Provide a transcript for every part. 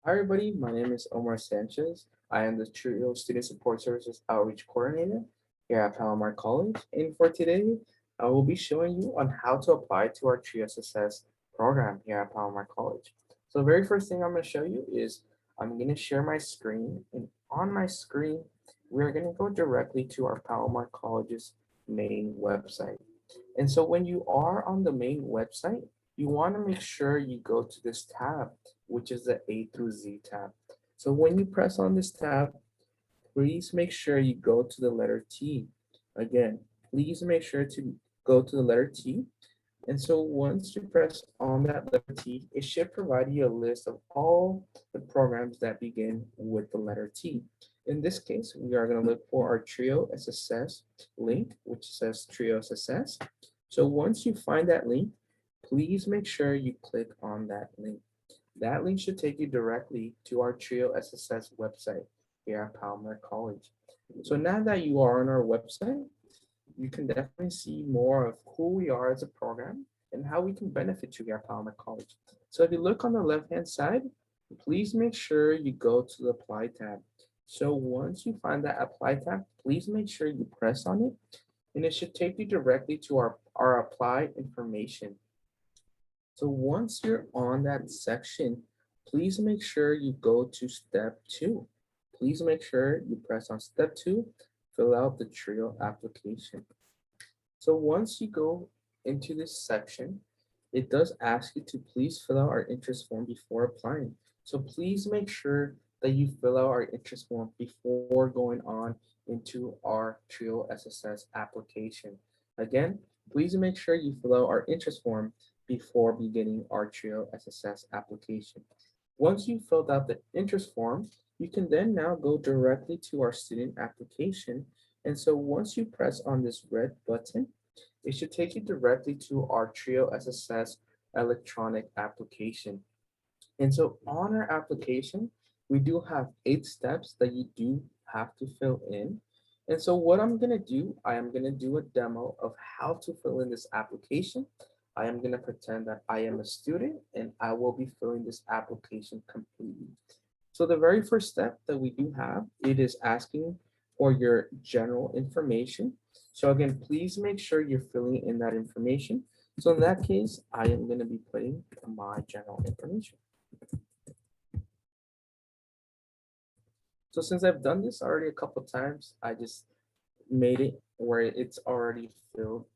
Hi everybody, my name is Omar Sanchez. I am the Trio Student Support Services Outreach Coordinator here at Palomar College. And for today, I will be showing you on how to apply to our Trio SSS program here at Palomar College. So the very first thing I'm going to show you is I'm going to share my screen. And on my screen, we're going to go directly to our Palomar College's main website. And so when you are on the main website, you want to make sure you go to this tab, which is the A through Z tab. So when you press on this tab, please make sure you go to the letter T. Again, please make sure to go to the letter T. And so once you press on that letter T, it should provide you a list of all the programs that begin with the letter T. In this case, we are going to look for our Trio SSS link, which says Trio SSS. So once you find that link, please make sure you click on that link. That link should take you directly to our Trio SSS website here at Palmer College. So now that you are on our website, you can definitely see more of who we are as a program and how we can benefit you here at Palmer College. So if you look on the left-hand side, please make sure you go to the Apply tab. So once you find that Apply tab, please make sure you press on it, and it should take you directly to our Apply information. So once you're on that section, please make sure you go to step 2. Please make sure you press on step 2, fill out the Trio application. So once you go into this section, it does ask you to please fill out our interest form before applying. So please make sure that you fill out our interest form before going on into our Trio SSS application. Again, please make sure you fill out our interest form before beginning our Trio SSS application. Once you've filled out the interest form, you can then now go directly to our student application. And so once you press on this red button, it should take you directly to our Trio SSS electronic application. And so on our application, we do have 8 steps that you do have to fill in. And so what I'm going to do, I am going to do a demo of how to fill in this application. I am going to pretend that I am a student and I will be filling this application completely. So the very first step that we do have, it is asking for your general information. So again, please make sure you're filling in that information. So in that case, I am going to be putting my general information. So since I've done this already a couple times, I just made it where it's already filled.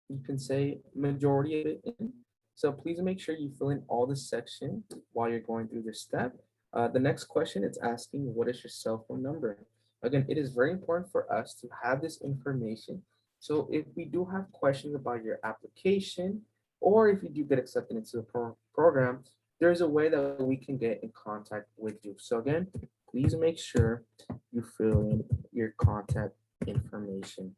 You can say majority of it in. So please make sure you fill in all the section while you're going through this step. The next question is asking, what is your cell phone number? Again, it is very important for us to have this information. So if we do have questions about your application, or if you do get accepted into the program, there's a way that we can get in contact with you. So again, please make sure you fill in your contact information.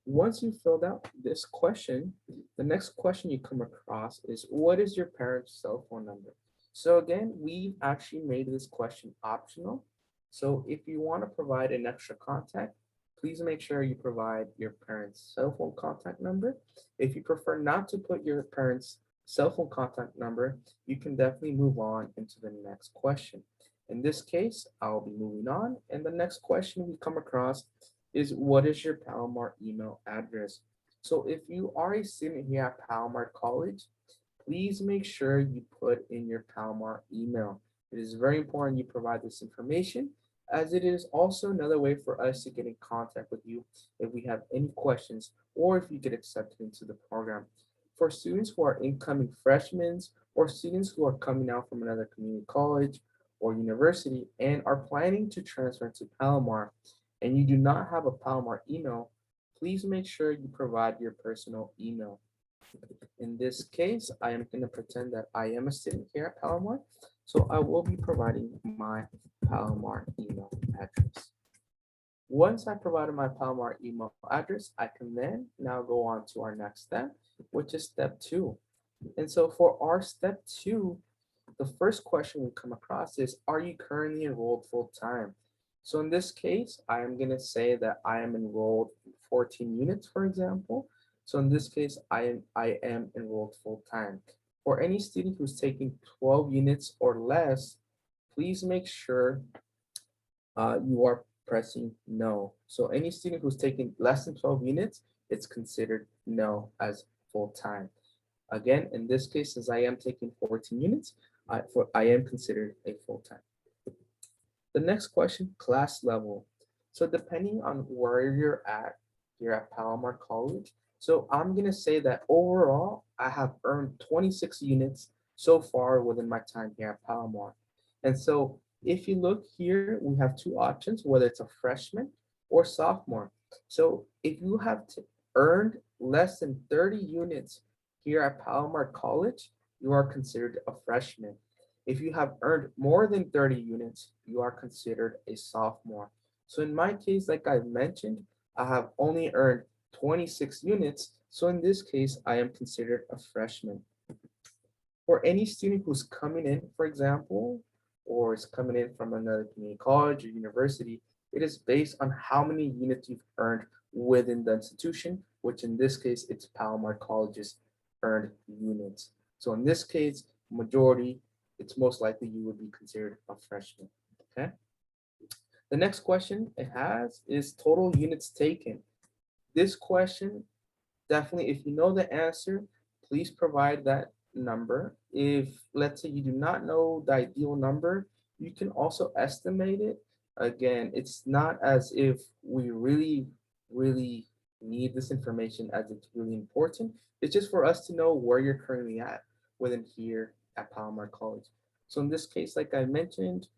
Once you filled out this question, the next question you come across is, what is your parent's cell phone number? So again, we actually made this question optional. So if you want to provide an extra contact, please make sure you provide your parent's cell phone contact number. If you prefer not to put your parent's cell phone contact number, you can definitely move on into the next question. In this case, I'll be moving on. And the next question we come across is, what is your Palomar email address? So if you are a student here at Palomar College, please make sure you put in your Palomar email. It is very important you provide this information, as it is also another way for us to get in contact with you if we have any questions or if you get accepted into the program. For students who are incoming freshmen or students who are coming out from another community college or university and are planning to transfer to Palomar, and you do not have a Palomar email, please make sure you provide your personal email. In this case, I am going to pretend that I am a student here at Palomar, so I will be providing my Palomar email address. Once I provided my Palomar email address, I can then now go on to our next step, which is step 2. And so for our step 2, the first question we come across is, are you currently enrolled full-time? So in this case, I am going to say that I am enrolled in 14 units, for example. So in this case, I am enrolled full-time. For any student who's taking 12 units or less, please make sure you are pressing no. So any student who's taking less than 12 units, it's considered no as full-time. Again, in this case, since I am taking 14 units, I am considered a full-time. The next question, class level. So depending on where you're at here at Palomar College, so I'm gonna say that overall, I have earned 26 units so far within my time here at Palomar. And so if you look here, we have two options, whether it's a freshman or sophomore. So if you have earned less than 30 units here at Palomar College, you are considered a freshman. If you have earned more than 30 units, you are considered a sophomore. So in my case, like I mentioned, I have only earned 26 units. So in this case, I am considered a freshman. For any student who's coming in, for example, or is coming in from another community college or university, it is based on how many units you've earned within the institution, which in this case, it's Palomar College's earned units. So in this case, majority, it's most likely you would be considered a freshman, okay? The next question it has is total units taken. This question, definitely, if you know the answer, please provide that number. If, let's say, you do not know the ideal number, you can also estimate it. Again, it's not as if we really need this information as it's really important. It's just for us to know where you're currently at within here at Palomar College. So in this case, like I mentioned,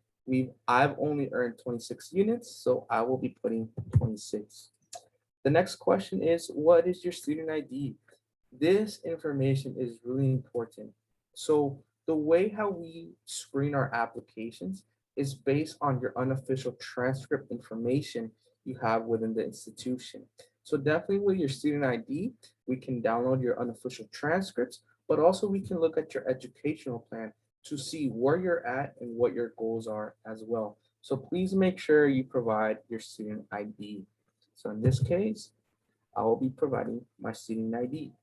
I've only earned 26 units, so I will be putting 26. The next question is, what is your student ID? This information is really important. So the way how we screen our applications is based on your unofficial transcript information you have within the institution. So definitely with your student ID, we can download your unofficial transcripts, but also we can look at your educational plan to see where you're at and what your goals are as well. So please make sure you provide your student ID. So in this case, I will be providing my student ID.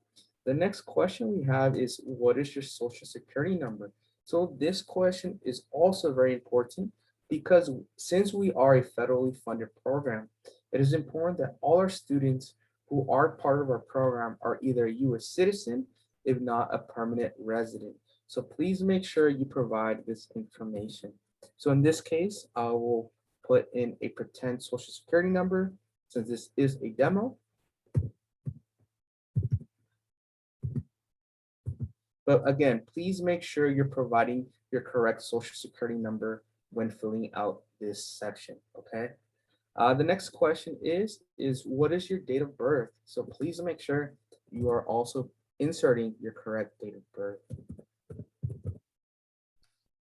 The next question we have is, what is your social security number? So this question is also very important because since we are a federally funded program, it is important that all our students who are part of our program are either a US citizen, if not a permanent resident. So please make sure you provide this information. So in this case, I will put in a pretend social security number since this is a demo. But again, please make sure you're providing your correct social security number when filling out this section, okay? The next question is what is your date of birth? So please make sure you are also inserting your correct date of birth.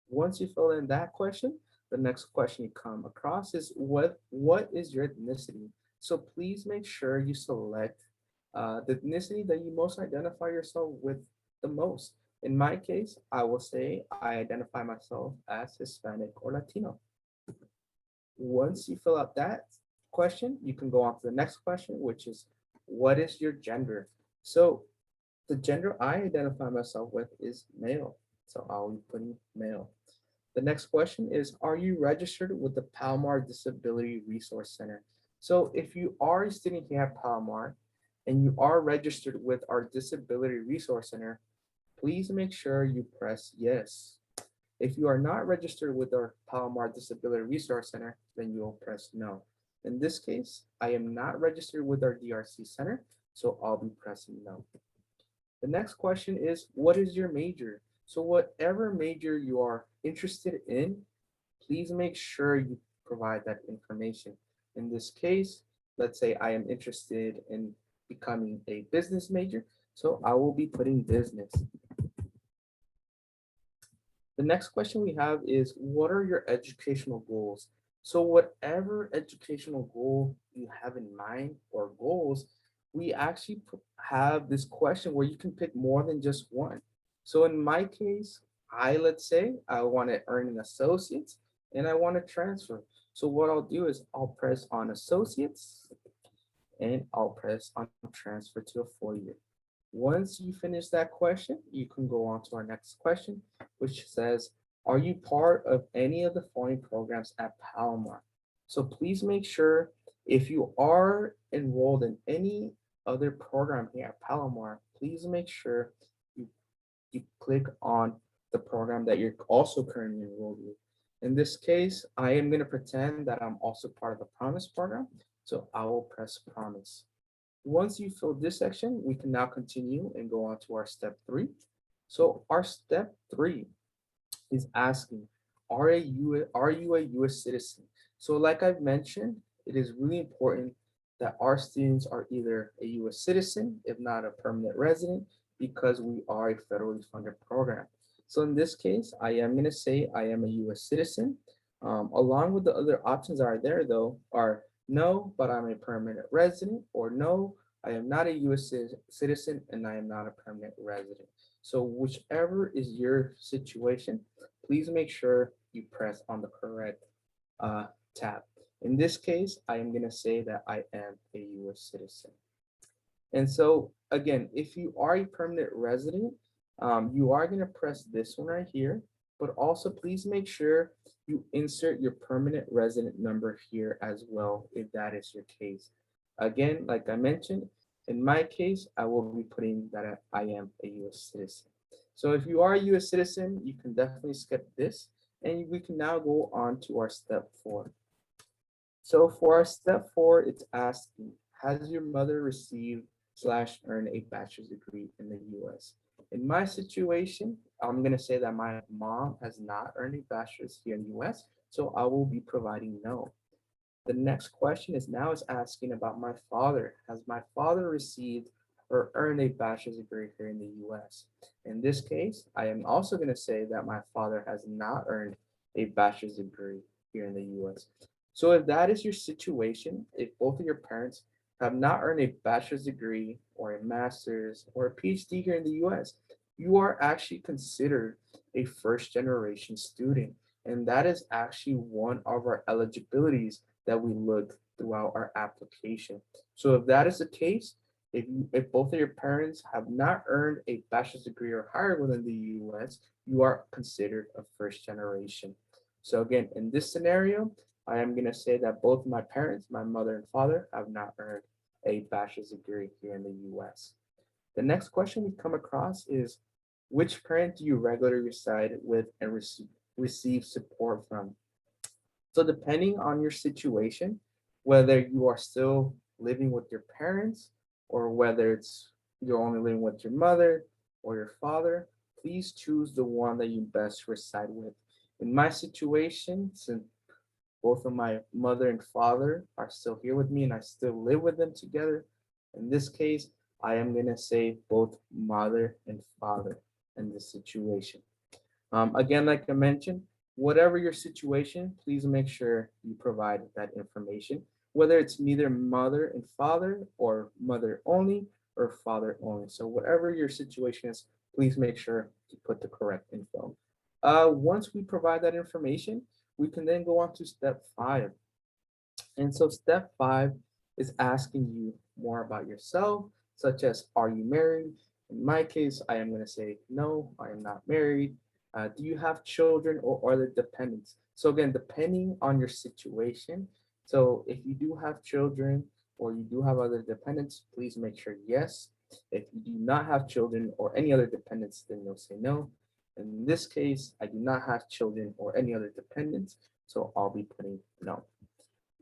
Once you fill in that question, the next question you come across is what is your ethnicity? So please make sure you select the ethnicity that you most identify yourself with the most. In my case, I will say I identify myself as Hispanic or Latino. Once you fill out that question, you can go on to the next question, which is what is your gender? So the gender I identify myself with is male. So I'll be putting male. The next question is, are you registered with the Palomar Disability Resource Center? So if you are a student here at Palomar and you are registered with our Disability Resource Center, please make sure you press yes. If you are not registered with our Palomar Disability Resource Center, then you will press no. In this case, I am not registered with our DRC Center, so I'll be pressing no. The next question is, what is your major? So whatever major you are interested in, please make sure you provide that information. In this case, let's say I am interested in becoming a business major, so I will be putting business. The next question we have is, what are your educational goals? So whatever educational goal you have in mind or goals, we actually have this question where you can pick more than just one. So in my case, let's say I want to earn an associate's and I want to transfer. So what I'll do is I'll press on associates and I'll press on transfer to a 4-year. Once you finish that question, you can go on to our next question, which says, Are you part of any of the following programs at Palomar? So please make sure if you are enrolled in any other program here at Palomar, please make sure you, you click on the program that you're also currently enrolled with. In this case, I am going to pretend that I'm also part of the Promise program. So I will press Promise. Once you fill this section, we can now continue and go on to our step 3. So our step 3 is asking, are you a US citizen? So like I've mentioned, it is really important that our students are either a US citizen, if not a permanent resident, because we are a federally funded program. So in this case, I am going to say I am a US citizen. Along with the other options that are there though are no, but I'm a permanent resident, or no, I am not a US citizen and I am not a permanent resident. So whichever is your situation, please make sure you press on the correct tab. In this case, I am going to say that I am a US citizen. And so again, if you are a permanent resident, you are going to press this one right here, but also please make sure you insert your permanent resident number here as well, if that is your case. Again, like I mentioned, in my case, I will be putting that I am a US citizen. So if you are a US citizen, you can definitely skip this, and we can now go on to our step 4. So for our step 4, it's asking, has your mother received slash earned a bachelor's degree in the US? In my situation, I'm going to say that my mom has not earned a bachelor's here in the US, so I will be providing no. The next question is asking about my father. Has my father received or earned a bachelor's degree here in the US? In this case, I am also going to say that my father has not earned a bachelor's degree here in the US. So if that is your situation, if both of your parents have not earned a bachelor's degree or a master's or a PhD here in the US, you are actually considered a first generation student. And that is actually one of our eligibilities that we look throughout our application. So if that is the case, if both of your parents have not earned a bachelor's degree or higher within the US, you are considered a first generation. So again, in this scenario, I am going to say that both my parents, my mother and father, have not earned a bachelor's degree here in the US. The next question we come across is, which parent do you regularly reside with and receive support from? So depending on your situation, whether you are still living with your parents or whether it's you're only living with your mother or your father, please choose the one that you best reside with. In my situation, since both of my mother and father are still here with me and I still live with them together, in this case, I am going to say both mother and father in this situation. Again, like I mentioned, whatever your situation, please make sure you provide that information, whether it's neither mother and father or mother only or father only. So whatever your situation is, please make sure to put the correct info. Once we provide that information, we can then go on to step 5. And so step 5 is asking you more about yourself, such as, are you married? In my case, I am going to say, no, I am not married. Do you have children or other dependents? So again, depending on your situation. So if you do have children or you do have other dependents, please make sure yes. If you do not have children or any other dependents, then you'll say no. In this case, I do not have children or any other dependents, so I'll be putting no.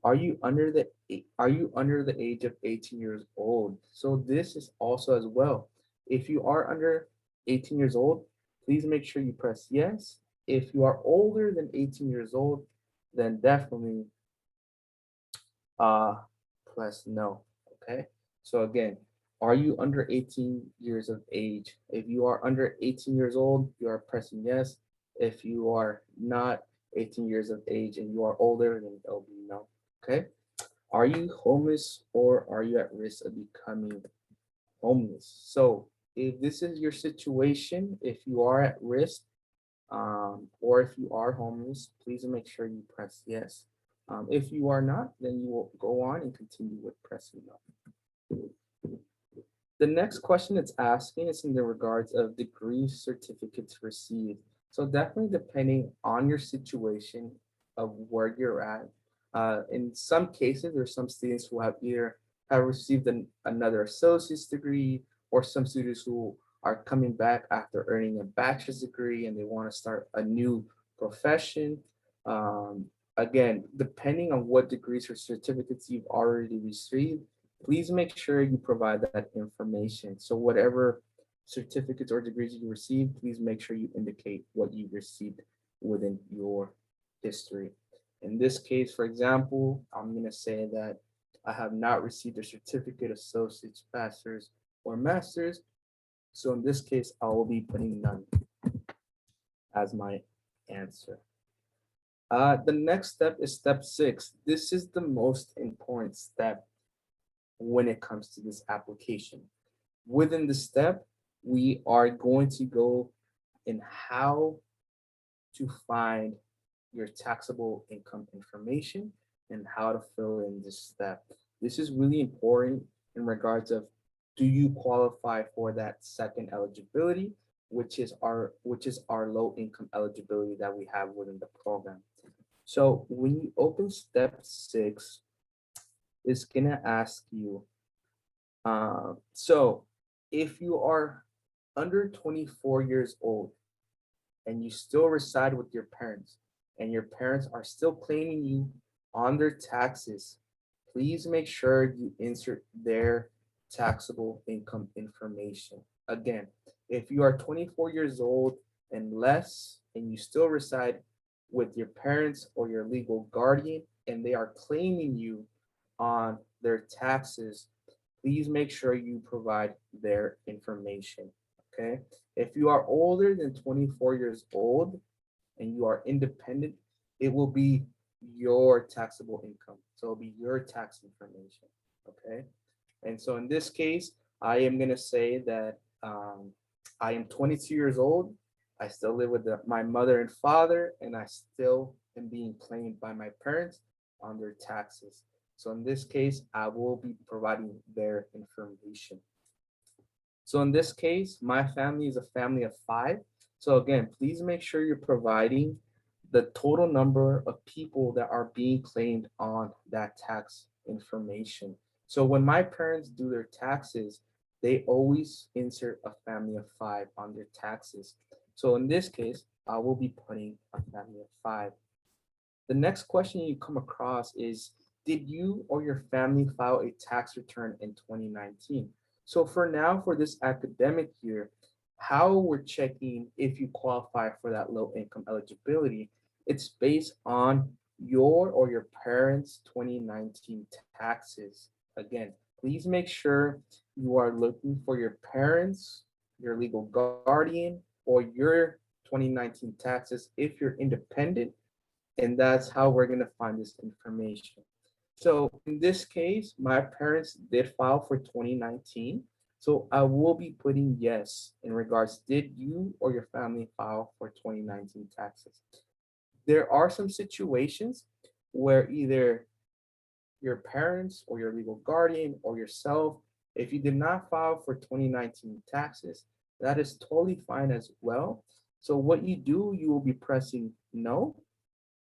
Are you under the age of 18 years old? So this is also as well. If you are under 18 years old, please make sure you press yes. If you are older than 18 years old, then definitely uh press no. Okay. So again, are you under 18 years of age? If you are under 18 years old, you are pressing yes. If you are not 18 years of age and you are older, then it'll be no. Okay. Are you homeless or are you at risk of becoming homeless? So if this is your situation, if you are at risk, or if you are homeless, please make sure you press yes. If you are not, then you will go on and continue with pressing no. The next question it's asking is in the regards of degree certificates received. So definitely depending on your situation of where you're at. In some cases, there's some students who have either have received another associate's degree, or some students who are coming back after earning a bachelor's degree and they want to start a new profession. Um, Again, depending on what degrees or certificates you've already received, please make sure you provide that information. So whatever certificates or degrees you receive, please make sure you indicate what you received within your history. In this case, for example, I'm going to say that I have not received a certificate, associate's, bachelor's, or master's. So in this case, I will be putting none as my answer. The next step is step 6. This is the most important step when it comes to this application. Within the step, we are going to go in how to find your taxable income information and how to fill in this step. This is really important in regards of, do you qualify for that second eligibility, which is our low income eligibility that we have within the program. So when you open step 6, it's gonna ask you, so if you are under 24 years old and you still reside with your parents, and your parents are still claiming you on their taxes, please make sure you insert their taxable income information. Again, if you are 24 years old and less and you still reside with your parents or your legal guardian and they are claiming you on their taxes, please make sure you provide their information. Okay. If you are older than 24 years old and you are independent, it will be your taxable income. So it'll be your tax information. Okay. And so in this case, I am going to say that I am 22 years old. I still live with my mother and father, and I still am being claimed by my parents on their taxes. So in this case, I will be providing their information. So in this case, my family is a family of 5. So again, please make sure you're providing the total number of people that are being claimed on that tax information. So when my parents do their taxes, they always insert a family of 5 on their taxes. So in this case, I will be putting a family of 5. The next question you come across is, did you or your family file a tax return in 2019? So for now, for this academic year, how we're checking if you qualify for that low income eligibility, it's based on your or your parents' 2019 taxes. Again, please make sure you are looking for your parents, your legal guardian, or your 2019 taxes if you're independent, and that's how we're going to find this information. So in this case, my parents did file for 2019. So I will be putting yes in regards, did you or your family file for 2019 taxes? There are some situations where either your parents or your legal guardian or yourself, if you did not file for 2019 taxes, that is totally fine as well. So what you do, you will be pressing no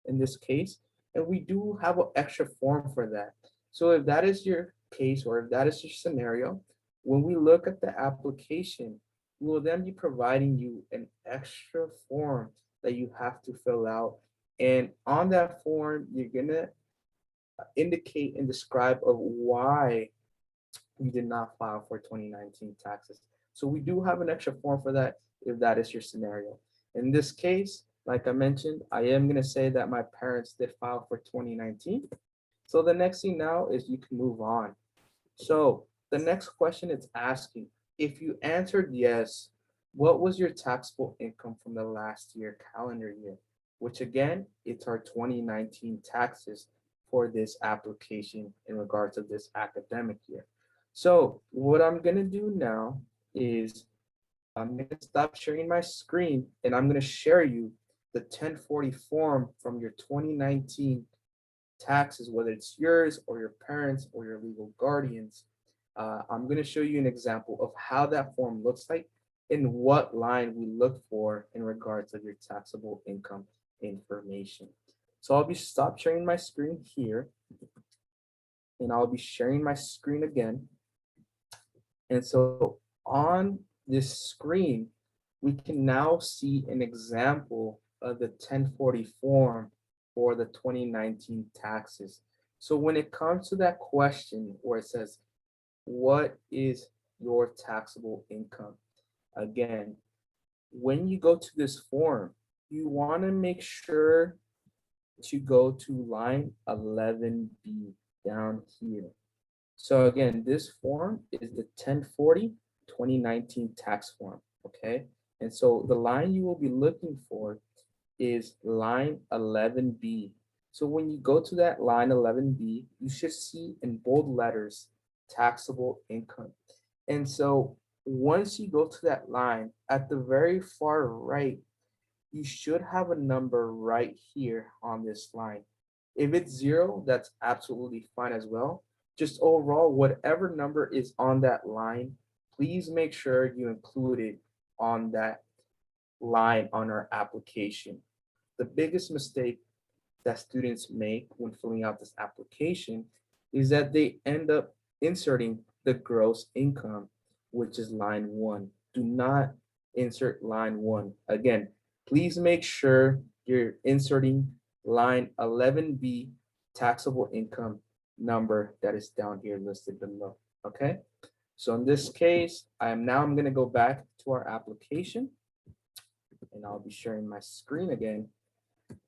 in this case, and we do have an extra form for that. So if that is your case or if that is your scenario, when we look at the application, we will then be providing you an extra form that you have to fill out. And on that form, you're gonna indicate and describe of why you did not file for 2019 taxes. So we do have an extra form for that if that is your scenario. In this case, like I mentioned, I am going to say that my parents did file for 2019. So the next thing now is you can move on. So the next question it's asking, if you answered yes, what was your taxable income from the last year calendar year? Which again, it's our 2019 taxes for this application in regards to this academic year. So what I'm gonna do now is I'm gonna stop sharing my screen and I'm gonna share you the 1040 form from your 2019 taxes, whether it's yours or your parents or your legal guardians. I'm going to show you an example of how that form looks like and what line we look for in regards of your taxable income information. So I'll be stop sharing my screen here, and I'll be sharing my screen again. And so on this screen, we can now see an example of the 1040 form for the 2019 taxes. So when it comes to that question where it says, what is your taxable income? Again, when you go to this form, you want to make sure to go to line 11B down here. So again, this form is the 1040 2019 tax form, okay? And so the line you will be looking for is line 11B. So when you go to that line 11B, you should see in bold letters, taxable income. And so once you go to that line, at the very far right, you should have a number right here on this line. If it's zero, that's absolutely fine as well. Just overall, whatever number is on that line, please make sure you include it on that line on our application. The biggest mistake that students make when filling out this application is that they end up inserting the gross income, which is line one. Do not insert line one. Again, please make sure you're inserting line 11B taxable income number that is down here listed below. Okay. So in this case, I'm going to go back to our application, and I'll be sharing my screen again.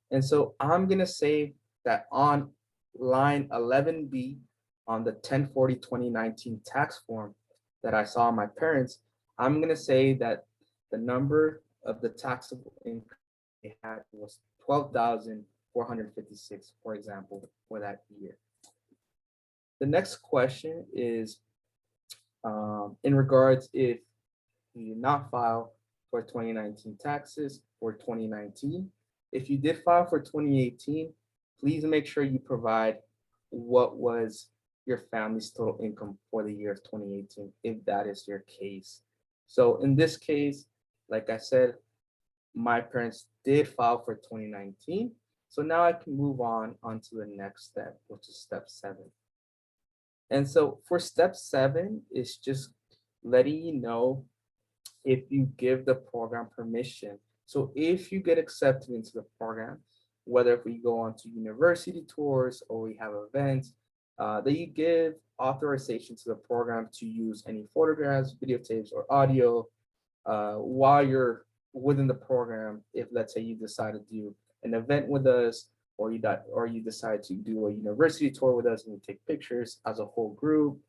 And so I'm going to say that on line 11B on the 1040 2019 tax form that I saw my parents, I'm going to say that the number of the taxable income they had was 12,456, for example, for that year. The next question is in regards if you did not file for 2019 taxes for 2019. If you did file for 2018, please make sure you provide what was your family's total income for the year of 2018, if that is your case. So in this case, like I said, my parents did file for 2019. So now I can move on onto the next step, which is step 7. And so for step 7, it's just letting you know if you give the program permission. So if you get accepted into the program, whether if we go on to university tours or we have events, that you give authorization to the program to use any photographs, videotapes, or audio while you're within the program. If let's say you decide to do an event with us, or you decide to do a university tour with us and we take pictures as a whole group.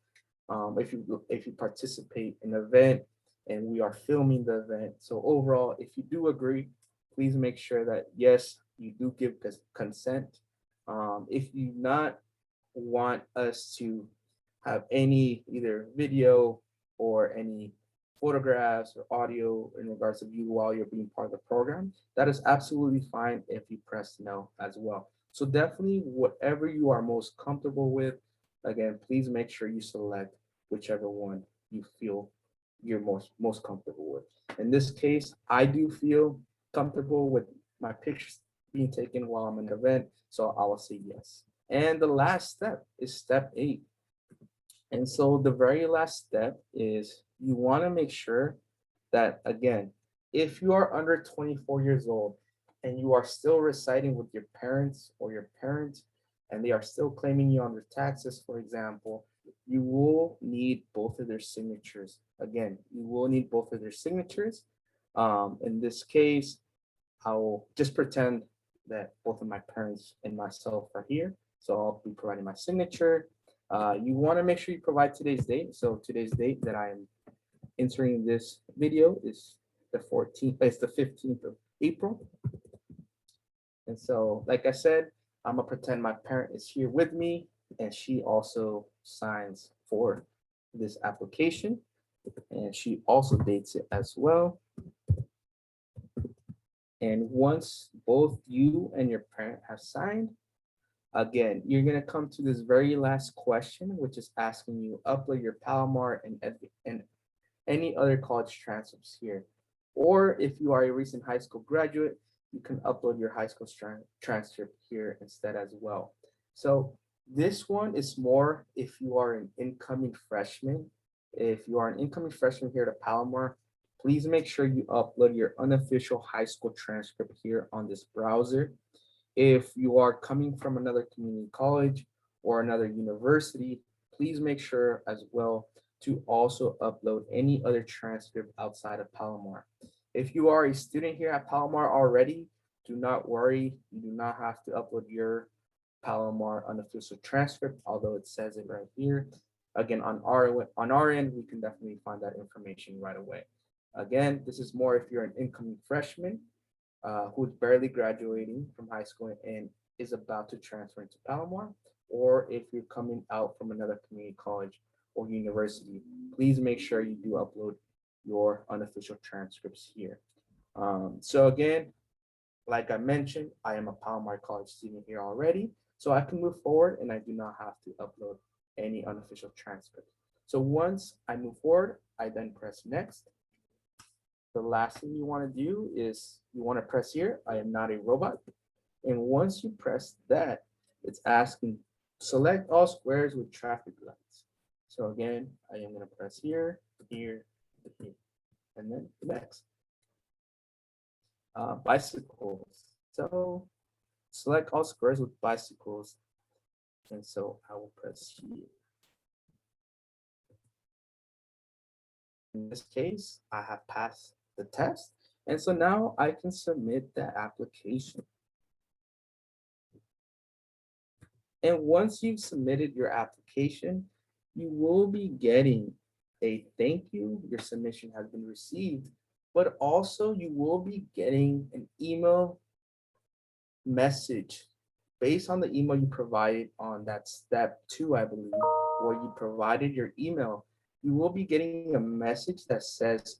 If you participate in an event and we are filming the event. So overall, if you do agree, please make sure that yes, you do give consent. If you not want us to have any either video or any photographs or audio in regards of you while you're being part of the program, that is absolutely fine if you press no as well. So definitely whatever you are most comfortable with, again, please make sure you select whichever one you feel you're most comfortable with. In this case, I do feel comfortable with my pictures being taken while I'm in the event, so I will say yes. And the last step is step 8. And so the very last step is you want to make sure that, again, if you are under 24 years old and you are still residing with your parents or your parents, and they are still claiming you on their taxes, for example, you will need both of their signatures. Again, you will need both of their signatures. In this case, I will just pretend that both of my parents and myself are here. So I'll be providing my signature. You want to make sure you provide today's date. So today's date that I am entering this video is the 14th, it's the 15th of April. And so, like I said, I'm gonna pretend my parent is here with me and she also signs for this application and she also dates it as well. And once both you and your parent have signed, again, you're gonna come to this very last question, which is asking you upload your Palomar and any other college transcripts here. Or if you are a recent high school graduate, you can upload your high school transcript here instead as well. So this one is more if you are an incoming freshman. If you are an incoming freshman here at Palomar, please make sure you upload your unofficial high school transcript here on this browser. If you are coming from another community college or another university, please make sure as well to also upload any other transcript outside of Palomar. If you are a student here at Palomar already, do not worry. You do not have to upload your Palomar unofficial transcript, although it says it right here. Again, on our end, we can definitely find that information right away. Again, this is more if you're an incoming freshman who's barely graduating from high school and is about to transfer into Palomar, or if you're coming out from another community college or university, please make sure you do upload your unofficial transcripts here. So again, like I mentioned, I am a Palomar College student here already, so I can move forward and I do not have to upload any unofficial transcript. So once I move forward, I then press next. The last thing you want to do is you want to press here, I am not a robot. And once you press that, it's asking select all squares with traffic lights. So again, I am going to press here, here, here, and then next. Bicycles. So select all squares with bicycles. And so I will press here. In this case, I have passed the test. And so now I can submit the application. And once you've submitted your application, you will be getting a thank you, your submission has been received, but also you will be getting an email message based on the email you provided on that step 2, I believe, where you provided your email. You will be getting a message that says,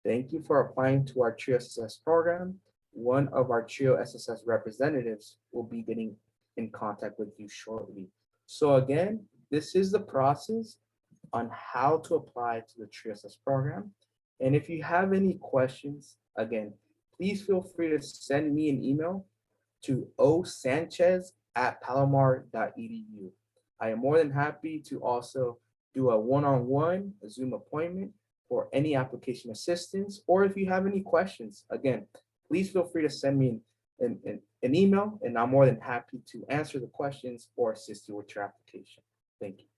thank you for applying to our TRIO SSS program. One of our TRIO SSS representatives will be getting in contact with you shortly. So again, this is the process on how to apply to the TRIO SSS program. And if you have any questions, again, please feel free to send me an email to osanchez@palomar.edu. I am more than happy to also do a one-on-one Zoom appointment for any application assistance, or if you have any questions, again, please feel free to send me an email, and I'm more than happy to answer the questions or assist you with your application. Thank you.